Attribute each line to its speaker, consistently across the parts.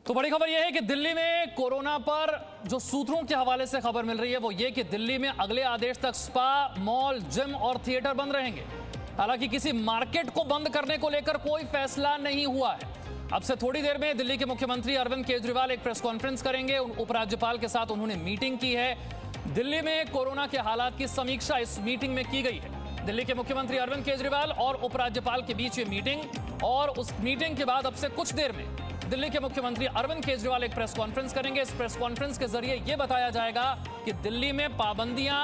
Speaker 1: तो बड़ी खबर यह है कि दिल्ली में कोरोना पर जो सूत्रों के हवाले से खबर मिल रही है वो ये कि दिल्ली में अगले आदेश तक स्पा, मॉल, जिम और थिएटर बंद रहेंगे। हालांकि किसी मार्केट को बंद करने को लेकर कोई फैसला नहीं हुआ है। अब से थोड़ी देर में दिल्ली के मुख्यमंत्री अरविंद केजरीवाल एक प्रेस कॉन्फ्रेंस करेंगे। उपराज्यपाल के साथ उन्होंने मीटिंग की है। दिल्ली में कोरोना के हालात की समीक्षा इस मीटिंग में की गई है। दिल्ली के मुख्यमंत्री अरविंद केजरीवाल और उपराज्यपाल के बीच ये मीटिंग, और उस मीटिंग के बाद अब से कुछ देर में दिल्ली के मुख्यमंत्री अरविंद केजरीवाल एक प्रेस कॉन्फ्रेंस करेंगे। इस प्रेस कॉन्फ्रेंस के जरिए यह बताया जाएगा कि दिल्ली में पाबंदियां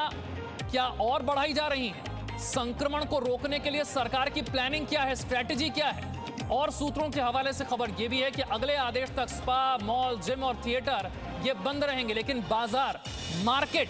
Speaker 1: क्या और बढ़ाई जा रही हैं, संक्रमण को रोकने के लिए सरकार की प्लानिंग क्या है, स्ट्रैटेजी क्या है। और सूत्रों के हवाले से खबर यह भी है कि अगले आदेश तक स्पा, मॉल, जिम और थिएटर ये बंद रहेंगे, लेकिन बाजार, मार्केट,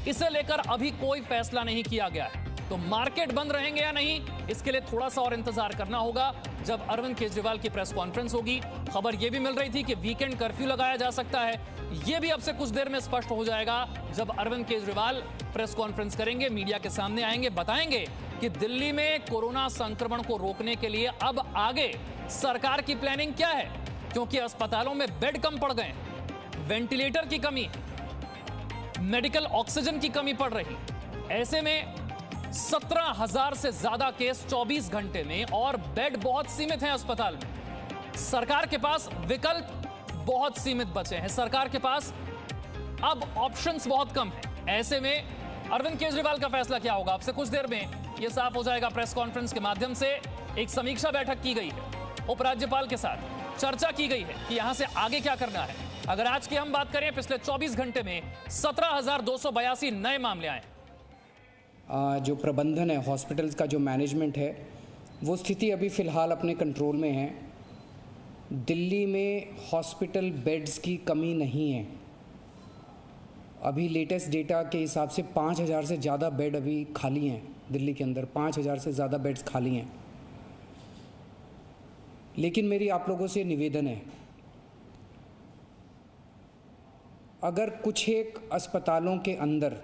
Speaker 1: इसे लेकर अभी कोई फैसला नहीं किया गया है। तो मार्केट बंद रहेंगे या नहीं, इसके लिए थोड़ा सा और इंतजार करना होगा जब अरविंद केजरीवाल की प्रेस कॉन्फ्रेंस होगी। खबर यह भी मिल रही थी कि वीकेंड कर्फ्यू लगाया जा सकता है। यह भी अब से कुछ देर में स्पष्ट हो जाएगा जब अरविंद केजरीवाल प्रेस कॉन्फ्रेंस करेंगे, मीडिया के सामने आएंगे, बताएंगे कि दिल्ली में कोरोना संक्रमण को रोकने के लिए अब आगे सरकार की प्लानिंग क्या है। क्योंकि अस्पतालों में बेड कम पड़ गए, वेंटिलेटर की कमी, मेडिकल ऑक्सीजन की कमी पड़ रही। ऐसे में 17,000 से ज्यादा केस 24 घंटे में, और बेड बहुत सीमित हैं अस्पताल में। सरकार के पास विकल्प बहुत सीमित बचे हैं, सरकार के पास अब ऑप्शंस बहुत कम हैं। ऐसे में अरविंद केजरीवाल का फैसला क्या होगा, अब से कुछ देर में यह साफ हो जाएगा। प्रेस कॉन्फ्रेंस के माध्यम से एक समीक्षा बैठक की गई है, उपराज्यपाल के साथ चर्चा की गई है कि यहां से आगे क्या करना है। अगर आज की हम बात करें, पिछले 24 घंटे में 17,282 नए मामले आए।
Speaker 2: जो प्रबंधन है, हॉस्पिटल्स का जो मैनेजमेंट है, वो स्थिति अभी फ़िलहाल अपने कंट्रोल में है। दिल्ली में हॉस्पिटल बेड्स की कमी नहीं है। अभी लेटेस्ट डेटा के हिसाब से 5,000 से ज़्यादा बेड अभी खाली हैं दिल्ली के अंदर, 5,000 से ज़्यादा बेड्स खाली हैं। लेकिन मेरी आप लोगों से निवेदन है, अगर कुछ एक अस्पतालों के अंदर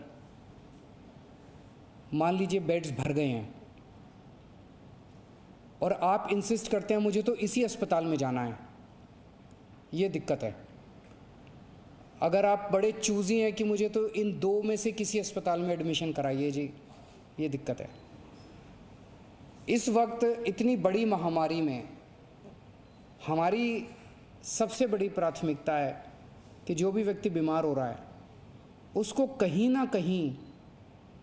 Speaker 2: मान लीजिए बेड्स भर गए हैं और आप इंसिस्ट करते हैं मुझे तो इसी अस्पताल में जाना है, ये दिक्कत है। अगर आप बड़े चूज़ी हैं कि मुझे तो इन दो में से किसी अस्पताल में एडमिशन कराइए जी, ये दिक्कत है। इस वक्त इतनी बड़ी महामारी में हमारी सबसे बड़ी प्राथमिकता है कि जो भी व्यक्ति बीमार हो रहा है उसको कहीं ना कहीं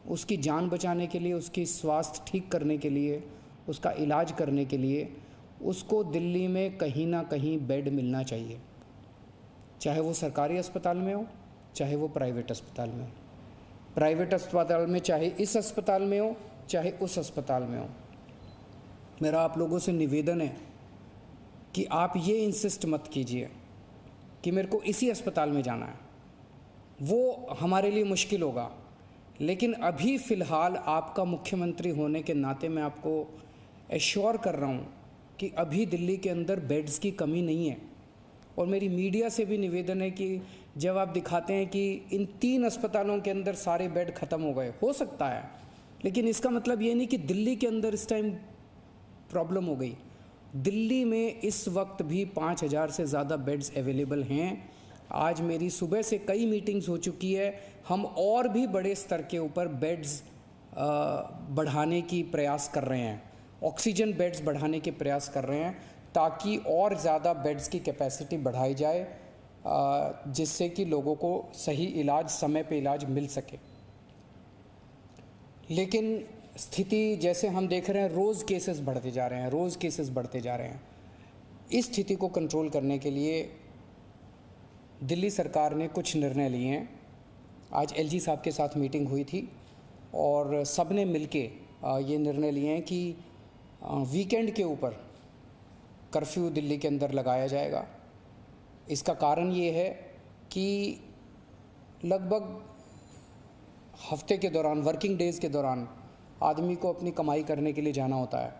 Speaker 2: उसकी जान बचाने के लिए, उसकी स्वास्थ्य ठीक करने के लिए, उसका इलाज करने के लिए उसको दिल्ली में कहीं ना कहीं बेड मिलना चाहिए, चाहे वो सरकारी अस्पताल में हो, चाहे वो प्राइवेट अस्पताल में हो। प्राइवेट अस्पताल में चाहे इस अस्पताल में हो, चाहे उस अस्पताल में हो। मेरा आप लोगों से निवेदन है कि आप ये इंसिस्ट मत कीजिए कि मेरे को इसी अस्पताल में जाना है, वो हमारे लिए मुश्किल होगा। लेकिन अभी फ़िलहाल आपका मुख्यमंत्री होने के नाते मैं आपको एश्योर कर रहा हूँ कि अभी दिल्ली के अंदर बेड्स की कमी नहीं है। और मेरी मीडिया से भी निवेदन है कि जब आप दिखाते हैं कि इन 3 अस्पतालों के अंदर सारे बेड ख़त्म हो गए, हो सकता है, लेकिन इसका मतलब ये नहीं कि दिल्ली के अंदर इस टाइम प्रॉब्लम हो गई। दिल्ली में इस वक्त भी 5,000 से ज़्यादा बेड्स अवेलेबल हैं। आज मेरी सुबह से कई मीटिंग्स हो चुकी है, हम और भी बड़े स्तर के ऊपर बेड्स बढ़ाने की प्रयास कर रहे हैं, ऑक्सीजन बेड्स बढ़ाने के प्रयास कर रहे हैं ताकि और ज़्यादा बेड्स की कैपेसिटी बढ़ाई जाए, जिससे कि लोगों को सही इलाज, समय पे इलाज मिल सके। लेकिन स्थिति जैसे हम देख रहे हैं, रोज़ केसेस बढ़ते जा रहे हैं, रोज़ केसेस बढ़ते जा रहे हैं। इस स्थिति को कंट्रोल करने के लिए दिल्ली सरकार ने कुछ निर्णय लिए हैं। आज एलजी साहब के साथ मीटिंग हुई थी और सब ने मिलके ये निर्णय लिए हैं कि वीकेंड के ऊपर कर्फ्यू दिल्ली के अंदर लगाया जाएगा। इसका कारण ये है कि लगभग हफ्ते के दौरान, वर्किंग डेज़ के दौरान आदमी को अपनी कमाई करने के लिए जाना होता है,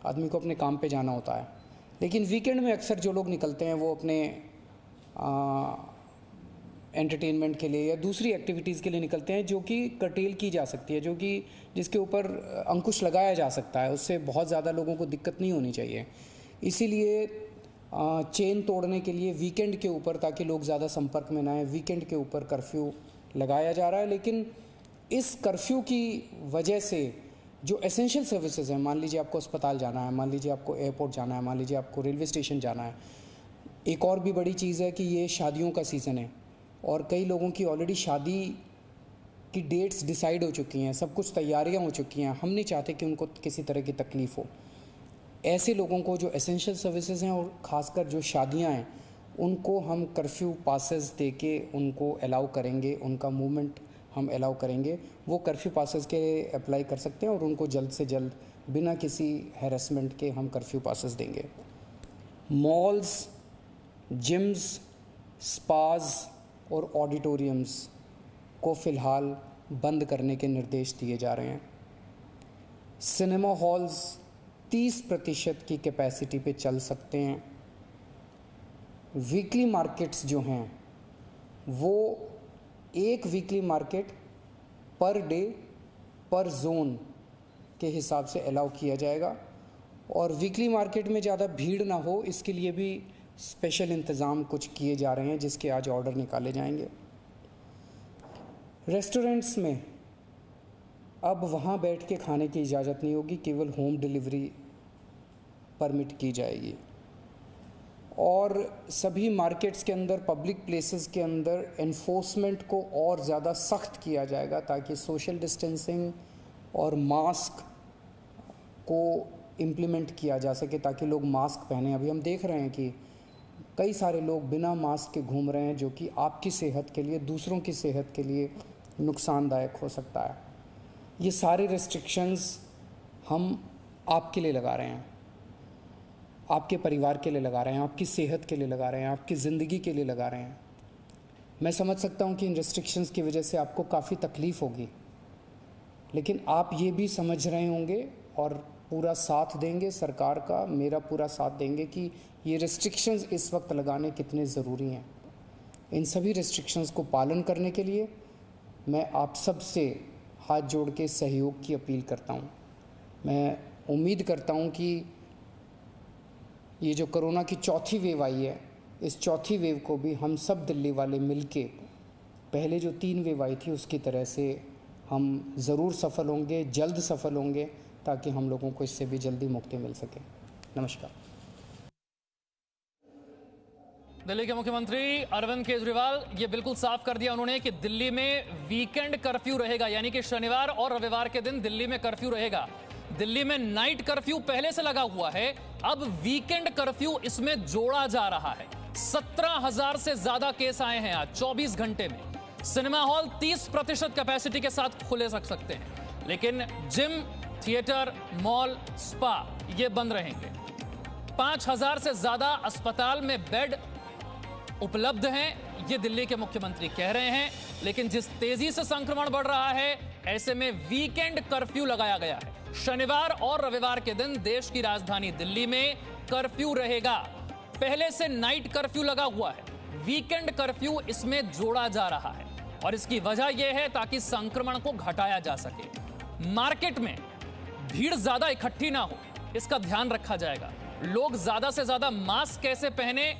Speaker 2: आदमी को अपने काम पे जाना होता है। लेकिन वीकेंड में अक्सर जो लोग निकलते हैं वो अपने एंटरटेनमेंट के लिए या दूसरी एक्टिविटीज़ के लिए निकलते हैं, जो कि कर्टेल की जा सकती है, जो कि जिसके ऊपर अंकुश लगाया जा सकता है, उससे बहुत ज़्यादा लोगों को दिक्कत नहीं होनी चाहिए। इसीलिए चेन तोड़ने के लिए वीकेंड के ऊपर, ताकि लोग ज़्यादा संपर्क में ना आए, वीकेंड के ऊपर कर्फ्यू लगाया जा रहा है। लेकिन इस कर्फ्यू की वजह से जो एसेंशियल सर्विसेज हैं, मान लीजिए आपको अस्पताल जाना है, मान लीजिए आपको एयरपोर्ट जाना है, मान लीजिए आपको रेलवे स्टेशन जाना है। एक और भी बड़ी चीज़ है कि ये शादियों का सीज़न है और कई लोगों की ऑलरेडी शादी की डेट्स डिसाइड हो चुकी हैं, सब कुछ तैयारियां हो चुकी हैं। हम नहीं चाहते कि उनको किसी तरह की तकलीफ़ हो। ऐसे लोगों को जो एसेंशियल सर्विसेज हैं और ख़ासकर जो शादियां हैं, उनको हम कर्फ्यू पासेस दे के उनको अलाउ करेंगे, उनका मूवमेंट हम अलाउ करेंगे। वो कर्फ्यू पासेस के अप्लाई कर सकते हैं और उनको जल्द से जल्द बिना किसी हैरेसमेंट के हम कर्फ्यू पासेस देंगे। मॉल्स, जिम्स, स्पाज और ऑडिटोरियम्स को फ़िलहाल बंद करने के निर्देश दिए जा रहे हैं। सिनेमा हॉल्स 30% की कैपेसिटी पे चल सकते हैं। वीकली मार्केट्स जो हैं वो एक वीकली मार्केट पर डे पर जोन के हिसाब से अलाउ किया जाएगा और वीकली मार्केट में ज़्यादा भीड़ ना हो, इसके लिए भी स्पेशल इंतज़ाम कुछ किए जा रहे हैं, जिसके आज ऑर्डर निकाले जाएंगे। रेस्टोरेंट्स में अब वहाँ बैठ के खाने की इजाज़त नहीं होगी, केवल होम डिलीवरी परमिट की जाएगी। और सभी मार्केट्स के अंदर, पब्लिक प्लेसेस के अंदर एनफोर्समेंट को और ज़्यादा सख्त किया जाएगा, ताकि सोशल डिस्टेंसिंग और मास्क को इम्प्लीमेंट किया जा सके, ताकि लोग मास्क पहने। अभी हम देख रहे हैं कि कई सारे लोग बिना मास्क के घूम रहे हैं, जो कि आपकी सेहत के लिए, दूसरों की सेहत के लिए नुकसानदायक हो सकता है। ये सारे रेस्ट्रिक्शंस हम आपके लिए लगा रहे हैं, आपके परिवार के लिए लगा रहे हैं, आपकी सेहत के लिए लगा रहे हैं, आपकी ज़िंदगी के लिए लगा रहे हैं। मैं समझ सकता हूँ कि इन रेस्ट्रिक्शंस की वजह से आपको काफ़ी तकलीफ़ होगी, लेकिन आप ये भी समझ रहे होंगे और पूरा साथ देंगे, सरकार का मेरा पूरा साथ देंगे कि ये रेस्ट्रिक्शंस इस वक्त लगाने कितने ज़रूरी हैं। इन सभी रेस्ट्रिक्शंस को पालन करने के लिए मैं आप सब से हाथ जोड़ के सहयोग की अपील करता हूँ। मैं उम्मीद करता हूँ कि ये जो कोरोना की चौथी वेव आई है, इस चौथी वेव को भी हम सब दिल्ली वाले मिलके पहले जो 3 वेव आई थी उसकी तरह से हम ज़रूर सफल होंगे, जल्द सफल होंगे, ताकि हम लोगों को इससे भी जल्दी मुक्ति मिल सके। नमस्कार।
Speaker 1: दिल्ली के मुख्यमंत्री अरविंद केजरीवाल ये बिल्कुल साफ कर दिया उन्होंने कि दिल्ली में वीकेंड कर्फ्यू रहेगा, यानी कि शनिवार और रविवार के दिन दिल्ली में कर्फ्यू रहेगा। दिल्ली में नाइट कर्फ्यू पहले से लगा हुआ है, अब वीकेंड कर्फ्यू इसमें जोड़ा जा रहा है। 17,000 से ज्यादा केस आए हैं आज 24 घंटे में। सिनेमा हॉल 30% कैपेसिटी के साथ खुले रख सकते हैं, लेकिन जिम, थिएटर, मॉल, स्पा ये बंद रहेंगे। 5,000 से ज्यादा अस्पताल में बेड उपलब्ध हैं, ये दिल्ली के मुख्यमंत्री कह रहे हैं, लेकिन जिस तेजी से संक्रमण बढ़ रहा है, ऐसे में वीकेंड कर्फ्यू लगाया गया है। शनिवार और रविवार के दिन देश की राजधानी दिल्ली में कर्फ्यू रहेगा। पहले से नाइट कर्फ्यू लगा हुआ है, वीकेंड कर्फ्यू इसमें जोड़ा जा रहा है और इसकी वजह यह है ताकि संक्रमण को घटाया जा सके। मार्केट में भीड़ ज्यादा इकट्ठी ना हो, इसका ध्यान रखा जाएगा। लोग ज्यादा से ज्यादा मास्क कैसे पहने,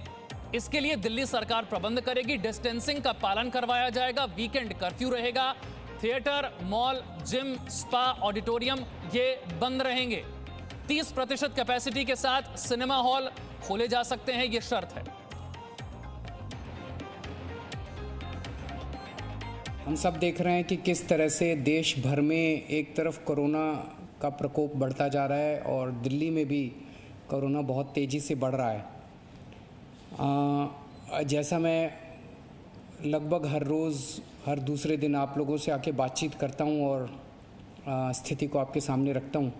Speaker 1: इसके लिए दिल्ली सरकार प्रबंध करेगी। डिस्टेंसिंग का पालन करवाया जाएगा। वीकेंड कर्फ्यू रहेगा। Theatre, mall, gym, spa, auditorium ये बंद रहेंगे। 30% कैपेसिटी के साथ सिनेमा हॉल खोले जा सकते हैं, ये शर्त है।
Speaker 2: हम सब देख रहे हैं कि किस तरह से देश भर में एक तरफ कोरोना का प्रकोप बढ़ता जा रहा है और दिल्ली में भी कोरोना बहुत तेज़ी से बढ़ रहा है। जैसा मैं लगभग हर रोज़, हर दूसरे दिन आप लोगों से आके बातचीत करता हूँ और स्थिति को आपके सामने रखता हूँ,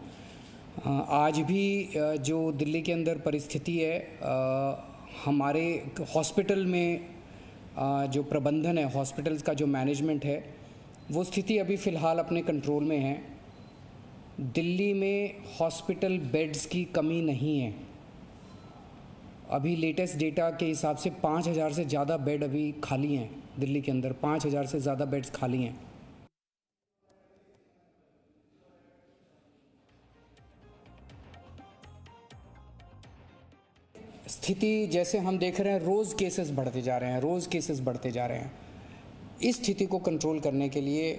Speaker 2: आज भी जो दिल्ली के अंदर परिस्थिति है, हमारे हॉस्पिटल में जो प्रबंधन है, हॉस्पिटल्स का जो मैनेजमेंट है, वो स्थिति अभी फ़िलहाल अपने कंट्रोल में है। दिल्ली में हॉस्पिटल बेड्स की कमी नहीं है। अभी लेटेस्ट डेटा के हिसाब से 5,000 से ज़्यादा बेड अभी खाली हैं दिल्ली के अंदर। 5,000 से ज़्यादा बेड्स खाली हैं। स्थिति जैसे हम देख रहे हैं, रोज़ केसेस बढ़ते जा रहे हैं, रोज़ केसेस बढ़ते जा रहे हैं। इस स्थिति को कंट्रोल करने के लिए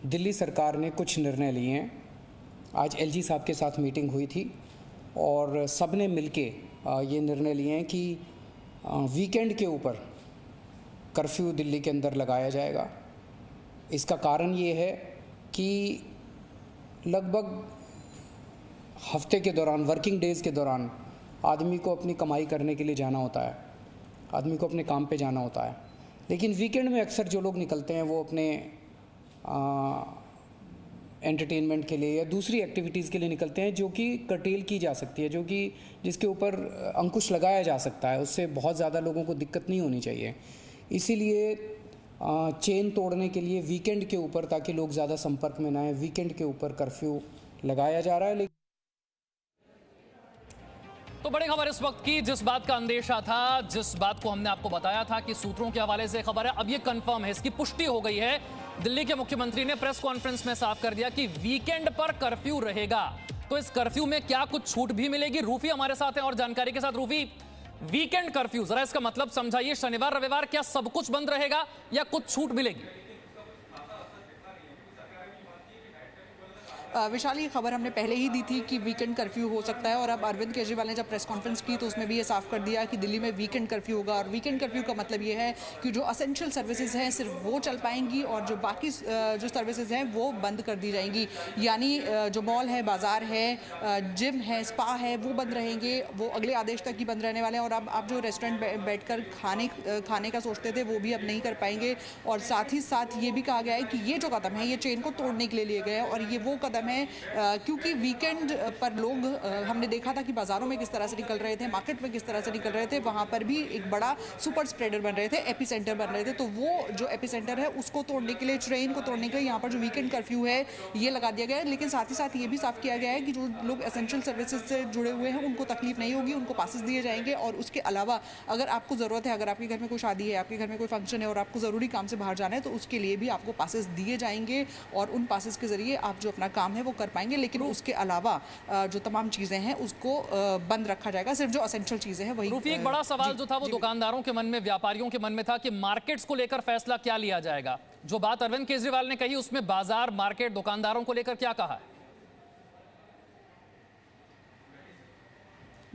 Speaker 2: दिल्ली सरकार ने कुछ निर्णय लिए हैं। आज एलजी साहब के साथ मीटिंग हुई थी और सब ने मिलके ये निर्णय लिए हैं कि वीकेंड के ऊपर कर्फ्यू दिल्ली के अंदर लगाया जाएगा। इसका कारण ये है कि लगभग हफ्ते के दौरान, वर्किंग डेज़ के दौरान आदमी को अपनी कमाई करने के लिए जाना होता है, आदमी को अपने काम पे जाना होता है। लेकिन वीकेंड में अक्सर जो लोग निकलते हैं वो अपने एंटरटेनमेंट के लिए या दूसरी एक्टिविटीज़ के लिए निकलते हैं, जो कि कर्टेल की जा सकती है, जो कि जिसके ऊपर अंकुश लगाया जा सकता है। उससे बहुत ज़्यादा लोगों को दिक्कत नहीं होनी चाहिए। इसीलिए चेन तोड़ने के लिए वीकेंड के ऊपर, ताकि लोग ज़्यादा संपर्क में ना आए, वीकेंड के ऊपर कर्फ्यू लगाया जा रहा है।
Speaker 1: तो बड़ी खबर इस वक्त की, जिस बात का अंदेशा था, जिस बात को हमने आपको बताया था कि सूत्रों के हवाले से खबर है, अब ये कंफर्म है, इसकी पुष्टि हो गई है। दिल्ली के मुख्यमंत्री ने प्रेस कॉन्फ्रेंस में साफ कर दिया कि वीकेंड पर कर्फ्यू रहेगा। तो इस कर्फ्यू में क्या कुछ छूट भी मिलेगी? रूफी हमारे साथ है और जानकारी के साथ। रूफी, वीकेंड कर्फ्यू जरा इसका मतलब समझाइए। शनिवार रविवार क्या सब कुछ बंद रहेगा या कुछ छूट मिलेगी?
Speaker 3: विशाल, ये खबर हमने पहले ही दी थी कि वीकेंड कर्फ्यू हो सकता है और अब अरविंद केजरीवाल ने जब प्रेस कॉन्फ्रेंस की तो उसमें भी ये साफ कर दिया कि दिल्ली में वीकेंड कर्फ्यू होगा। और वीकेंड कर्फ्यू का मतलब ये है कि जो असेंशियल सर्विसेज हैं सिर्फ वो चल पाएंगी और जो बाकी जो सर्विसेज हैं वो बंद कर दी जाएंगी। यानी जो मॉल है, बाजार है, जिम है, स्पा है, वो बंद रहेंगे। वो अगले आदेश तक ही बंद रहने वाले हैं। और अब आप जो रेस्टोरेंट बैठकर खाने का सोचते थे वो भी अब नहीं कर पाएंगे। और साथ ही साथ ये भी कहा गया है कि ये जो कदम है ये चेन को तोड़ने के लिए लिए गए हैं और ये वो कदम है क्योंकि वीकेंड पर लोग, हमने देखा था कि बाजारों में किस तरह से निकल रहे थे, मार्केट में किस तरह से निकल रहे थे, वहाँ पर भी एक बड़ा सुपर स्प्रेडर बन रहे थे, एपिसेंटर बन रहे थे। तो वो जो एपिसेंटर है उसको तोड़ने के लिए, ट्रेन को तोड़ने के लिए यहाँ पर जो वीकेंड कर्फ्यू है ये लगा दिया गया है। लेकिन साथ ही साथ ये भी साफ किया गया है कि जो लोग एसेंशियल सर्विसेज से जुड़े हुए हैं उनको तकलीफ नहीं होगी, उनको पासेस दिए जाएंगे। और उसके अलावा अगर आपको ज़रूरत है, अगर आपके घर में कोई शादी है, आपके घर में कोई फंक्शन है और आपको ज़रूरी काम से बाहर जाना है, तो उसके लिए भी आपको पासेस दिए जाएंगे और उन पासेस के जरिए आप जो अपना काम है वो कर पाएंगे। लेकिन उसके अलावा जो तमाम चीजें हैं उसको बंद रखा जाएगा, सिर्फ जो एसेंशियल चीजें हैं वही।
Speaker 1: रूफी, एक बड़ा सवाल जो था वो दुकानदारों के मन में, व्यापारियों के मन में था कि मार्केट्स को लेकर फैसला क्या लिया जाएगा। जो बात अरविंद केजरीवाल ने कही उसमें बाजार, मार्केट, दुकानदारों को लेकर क्या कहा है?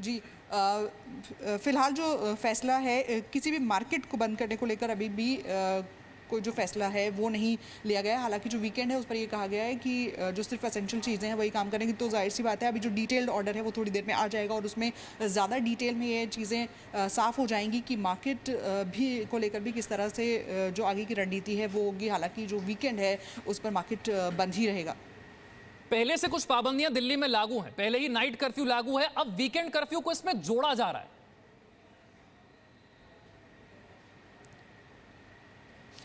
Speaker 3: जी, फिलहाल जो फैसला है किसी भी मार्केट को बंद करने को लेकर अभी भी कोई जो फैसला है वो नहीं लिया गया है। हालांकि जो वीकेंड है उस पर ये कहा गया है कि जो सिर्फ एसेंशियल चीज़ें हैं वही काम करेंगी। तो जाहिर सी बात है अभी जो डिटेल्ड ऑर्डर है वो थोड़ी देर में आ जाएगा और उसमें ज़्यादा डिटेल में ये चीज़ें साफ़ हो जाएंगी कि मार्केट भी को लेकर भी किस तरह से जो आगे की रणनीति है वो होगी। हालांकि जो वीकेंड है उस पर मार्केट बंद ही रहेगा।
Speaker 1: पहले से कुछ पाबंदियां दिल्ली में लागू हैं, पहले ही नाइट कर्फ्यू लागू है, अब वीकेंड कर्फ्यू को इसमें जोड़ा जा रहा है।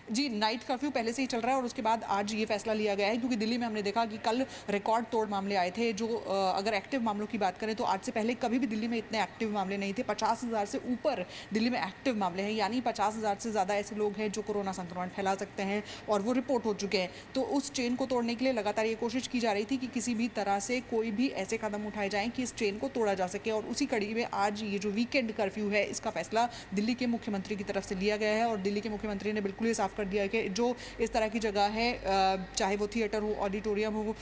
Speaker 3: जी, नाइट कर्फ्यू पहले से ही चल रहा है और उसके बाद आज ये फैसला लिया गया है क्योंकि दिल्ली में हमने देखा कि कल रिकॉर्ड तोड़ मामले आए थे। जो अगर एक्टिव मामलों की बात करें तो आज से पहले कभी भी दिल्ली में इतने एक्टिव मामले नहीं थे। 50,000 से ऊपर दिल्ली में एक्टिव मामले हैं, यानी 50,000 से ज़्यादा ऐसे लोग हैं जो कोरोना संक्रमण फैला सकते हैं और वो रिपोर्ट हो चुके हैं। तो उस चेन को तोड़ने के लिए लगातार ये कोशिश की जा रही थी कि किसी भी तरह से कोई भी ऐसे कदम उठाए जाएँ कि इस चेन को तोड़ा जा सके। और उसी कड़ी में आज ये जो वीकेंड कर्फ्यू है इसका फैसला दिल्ली के मुख्यमंत्री की तरफ से लिया गया है। और दिल्ली के मुख्यमंत्री ने बिल्कुल ये साफ कर दिया है कि जो इस तरह की जगह है, चाहे वो थिएटर हो, ऑडिटोरियम हो,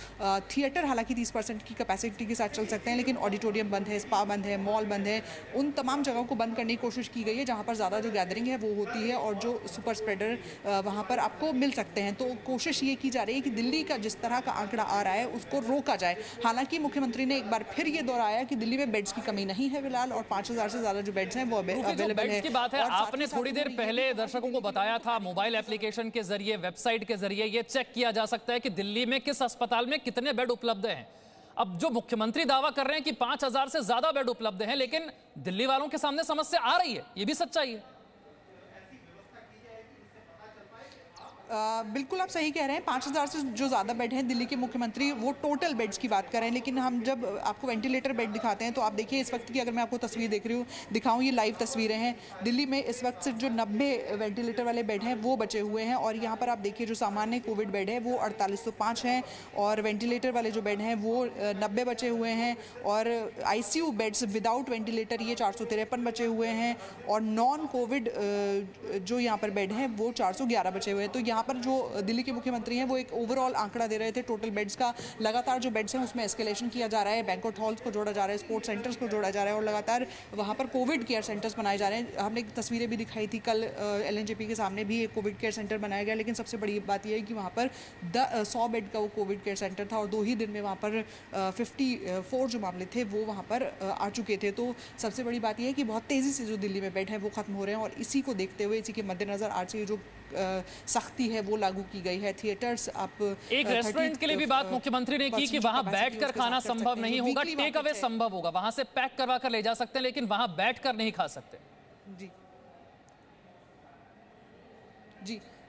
Speaker 3: थिएटर हालांकि 30% की कैपेसिटी के साथ चल सकते हैं, लेकिन ऑडिटोरियम बंद है, स्पा बंद है, मॉल बंद है, उन तमाम जगहों को बंद करने की कोशिश की गई है जहां पर ज़्यादा जो गैदरिंग है वो होती है और जो सुपर स्प्रेडर वहां पर आपको मिल सकते हैं। तो कोशिश ये की जा रही है कि दिल्ली का जिस तरह का आंकड़ा आ रहा है उसको रोका जाए। हालांकि मुख्यमंत्री ने एक बार फिर ये दोहराया कि दिल्ली में बेड्स की कमी नहीं है फिलहाल और 5,000 से ज़्यादा जो बेड्स हैं वो अवेलेबल है।
Speaker 1: की बात है, आपने थोड़ी देर पहले दर्शकों को बताया था मोबाइल एप्लीकेशन के जरिए, वेबसाइट के जरिए ये चेक किया जा सकता है कि दिल्ली में किस अस्पताल में कितने बेड उपलब्ध हैं। अब जो मुख्यमंत्री दावा कर रहे हैं कि 5,000 से ज्यादा बेड उपलब्ध हैं, लेकिन दिल्ली वालों के सामने समस्या आ रही है, ये भी सच्चाई है।
Speaker 3: बिल्कुल आप सही कह रहे हैं। 5,000 से जो ज़्यादा बेड हैं दिल्ली के मुख्यमंत्री वो टोटल बेड्स की बात कर रहे हैं, लेकिन हम जब आपको वेंटिलेटर बेड दिखाते हैं तो आप देखिए इस वक्त की, अगर मैं आपको तस्वीर दिखाऊं, ये लाइव तस्वीरें हैं। दिल्ली में इस वक्त सिर्फ जो 90 वेंटिलेटर वाले बेड हैं वो बचे हुए हैं, और यहाँ पर आप देखिए जो सामान्य कोविड बेड है वो 4805 हैं, और वेंटिलेटर वाले जो बेड हैं वो 90 बचे हुए हैं, और ICU बेड्स विदाउट वेंटिलेटर ये 453 बचे हुए हैं, और नॉन कोविड जो यहाँ पर बेड हैं वो 411 बचे हुए हैं। तो यहाँ पर जो दिल्ली के मुख्यमंत्री हैं वो एक ओवरऑल आंकड़ा दे रहे थे टोटल बेड्स का। लगातार जो बेड्स हैं उसमें एस्केलेशन किया जा रहा है, बैंक्वेट हॉल्स को जोड़ा जा रहा है, स्पोर्ट्स सेंटर्स को जोड़ा जा रहा है, और लगातार वहाँ पर कोविड केयर सेंटर्स बनाए जा रहे हैं। हमने तस्वीरें भी दिखाई थी कल, LNJP के सामने भी एक कोविड केयर सेंटर बनाया गया, लेकिन सबसे बड़ी बात यह है कि वहाँ पर 100 बेड का वो कोविड केयर सेंटर था, और 2 ही दिन में वहाँ पर 54 जो मामले थे वो वहाँ पर आ चुके थे। तो सबसे बड़ी बात यह है कि बहुत तेज़ी से जो दिल्ली में बेड है वो ख़त्म हो रहे हैं, और इसी को देखते हुए, इसी के मद्देनज़र आज से जो सख्ती है वो लागू की गई है। थिएटर्स आप
Speaker 1: एक रेस्टोरेंट के लिए भी बात मुख्यमंत्री ने की कि वहां बैठकर खाना संभव नहीं होगा, टेक अवे संभव होगा, वहां से पैक करवा कर ले जा सकते हैं, लेकिन वहां बैठकर नहीं खा सकते।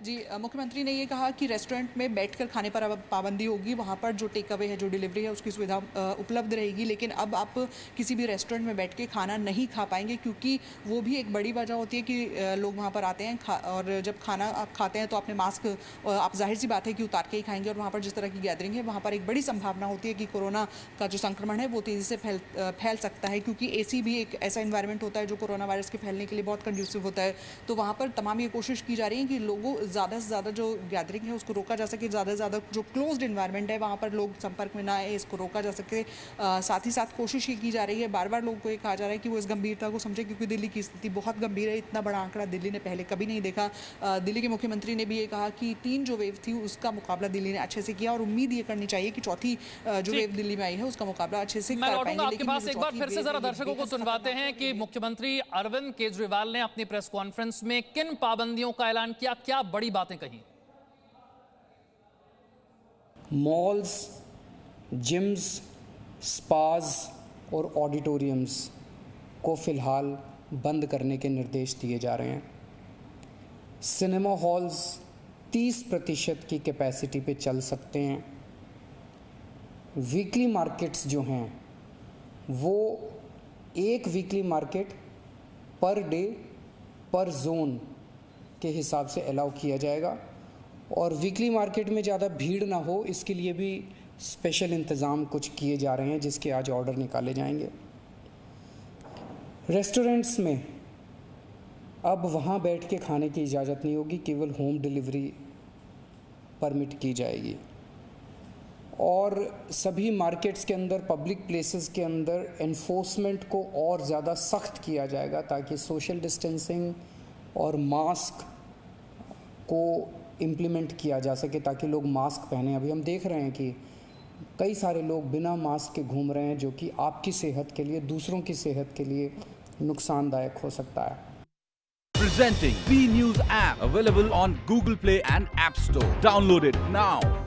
Speaker 1: जी, मुख्यमंत्री ने ये कहा कि रेस्टोरेंट में बैठकर खाने पर अब पाबंदी होगी, वहाँ पर जो टेक अवे है, जो डिलीवरी है, उसकी सुविधा उपलब्ध रहेगी, लेकिन अब आप किसी भी रेस्टोरेंट में बैठ के खाना नहीं खा पाएंगे, क्योंकि वो भी एक बड़ी वजह होती है कि लोग वहाँ पर आते हैं और जब खाना आप खाते हैं तो आपने मास्क, आप जाहिर सी बात है कि उतार के ही खाएंगे, और वहाँ पर जिस तरह की गैदरिंग है वहाँ पर एक बड़ी संभावना होती है कि कोरोना का जो संक्रमण है वो तेज़ी से फैल सकता है, क्योंकि AC भी एक ऐसा इन्वायरमेंट होता है जो कोरोना वायरस के फैलने के लिए बहुत कंड्यूसिव होता है। तो वहाँ पर तमाम ये कोशिश की जा रही है कि लोगों ज़्यादा से ज़्यादा जो गैदरिंग है उसको रोका जा सके, ज़्यादा से ज़्यादा जो क्लोज्ड इन्वायरमेंट है वहाँ पर लोग संपर्क में ना आए, इसको रोका जा सके। साथ ही साथ कोशिश ये की जा रही है, बार बार लोगों को ये कहा जा रहा है कि वो इस गंभीरता को समझे, क्योंकि दिल्ली की स्थिति बहुत गंभीर है। इतना बड़ा आंकड़ा दिल्ली ने पहले कभी नहीं देखा। दिल्ली के मुख्यमंत्री ने भी ये कहा कि 3 जो वेव थी उसका मुकाबला दिल्ली ने अच्छे से किया, और उम्मीद ये करनी चाहिए कि चौथी जो वेव दिल्ली में आई है उसका मुकाबला अच्छे से कर पाएंगे। आपके पास एक बार फिर से जरा दर्शकों को सुनवाते हैं कि मुख्यमंत्री अरविंद केजरीवाल ने अपनी प्रेस कॉन्फ्रेंस में किन पाबंदियों का ऐलान किया, क्या बड़ी बातें कही।
Speaker 2: मॉल्स, जिम्स, स्पाज और ऑडिटोरियम्स को फ़िलहाल बंद करने के निर्देश दिए जा रहे हैं। सिनेमा हॉल्स 30% की कैपेसिटी पे चल सकते हैं। वीकली मार्केट्स जो हैं वो एक वीकली मार्केट पर डे पर जोन के हिसाब से अलाउ किया जाएगा, और वीकली मार्केट में ज़्यादा भीड़ ना हो इसके लिए भी स्पेशल इंतज़ाम कुछ किए जा रहे हैं, जिसके आज ऑर्डर निकाले जाएंगे। रेस्टोरेंट्स में अब वहाँ बैठ के खाने की इजाज़त नहीं होगी, केवल होम डिलीवरी परमिट की जाएगी, और सभी मार्केट्स के अंदर, पब्लिक प्लेसेस के अंदर एनफोर्समेंट को और ज़्यादा सख्त किया जाएगा, ताकि सोशल डिस्टेंसिंग और मास्क को इम्प्लीमेंट किया जा सके, ताकि लोग मास्क पहने। अभी हम देख रहे हैं कि कई सारे लोग बिना मास्क के घूम रहे हैं, जो कि आपकी सेहत के लिए, दूसरों की सेहत के लिए नुकसानदायक हो सकता है।
Speaker 4: Presenting B News app, available on Google Play and App Store. Download it now.